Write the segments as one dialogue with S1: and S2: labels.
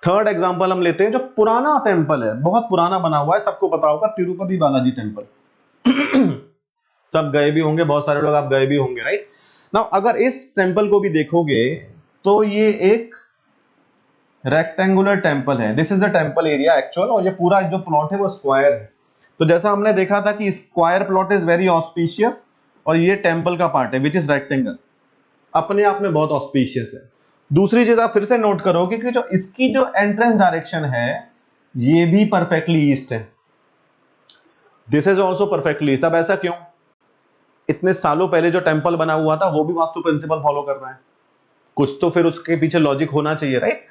S1: Third example हम लेते हैं जो पुराना टेंपल है, बहुत पुराना बना हुआ है, सबको पता होगा, तिरुपति बालाजी टेंपल। सब गए भी होंगे, बहुत सारे लोग आप गए भी होंगे, राइट। नाउ अगर इस टेंपल को भी देखोगे तो ये एक रेक्टेंगुलर टेंपल है। This is the temple area actual, और ये पूरा जो प्लॉट है वो स्क्वायर है। तो जैसा हमने देखा था कि square plot is very auspicious, और ये टेंपल का पार्ट है विच इज रेक्टेंगल, अपने आप में बहुत ऑस्पिशियस है। दूसरी चीज आप फिर से नोट करोगे कि जो इसकी जो एंट्रेंस डायरेक्शन है ये भी परफेक्टली ईस्ट है। This is also perfectly east. अब ऐसा क्यों? इतने सालों पहले जो टेंपल बना हुआ था वो भी वास्तु प्रिंसिपल फॉलो कर रहा है, कुछ तो फिर उसके पीछे लॉजिक होना चाहिए, राइट।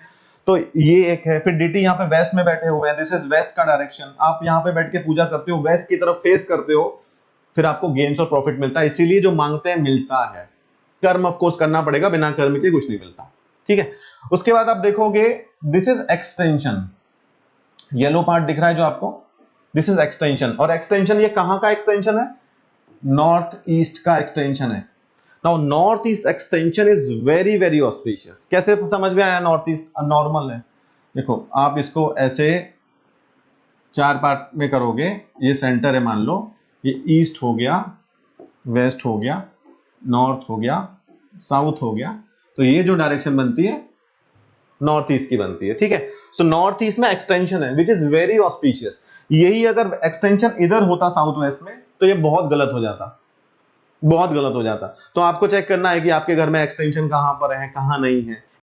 S1: तो ये एक है। फिर डीटी यहाँ पे वेस्ट में बैठे हुए हैं, दिस इज वेस्ट का डायरेक्शन। आप यहाँ पे बैठ के पूजा करते हो, वेस्ट की तरफ फेस करते हो, फिर आपको गेन्स और प्रॉफिट मिलता है। इसीलिए जो मांगते हैं मिलता है। कर्म ऑफ कोर्स करना पड़ेगा, बिना कर्म के कुछ नहीं मिलता, ठीक है। उसके बाद आप देखोगे this is extension, yellow part दिख रहा है जो आपको, दिस इज एक्सटेंशन। और एक्सटेंशन ये कहां का एक्सटेंशन है? नॉर्थ ईस्ट का एक्सटेंशन है। Now north east extension is very very auspicious. कैसे समझ में आया नॉर्थ ईस्ट? नॉर्मल है, देखो आप इसको ऐसे 4 पार्ट में करोगे, ये सेंटर है मान लो, ये ईस्ट हो गया, वेस्ट हो गया, नॉर्थ हो गया, साउथ हो गया, तो ये जो डायरेक्शन बनती है नॉर्थ ईस्ट की बनती है, ठीक है। सो नॉर्थ ईस्ट में एक्सटेंशन है विच इज वेरी ऑस्पिशियस। यही अगर एक्सटेंशन इधर होता साउथ वेस्ट में तो ये बहुत गलत हो जाता, बहुत गलत हो जाता। तो आपको चेक करना है कि आपके घर में एक्सटेंशन कहां पर है, कहां नहीं है।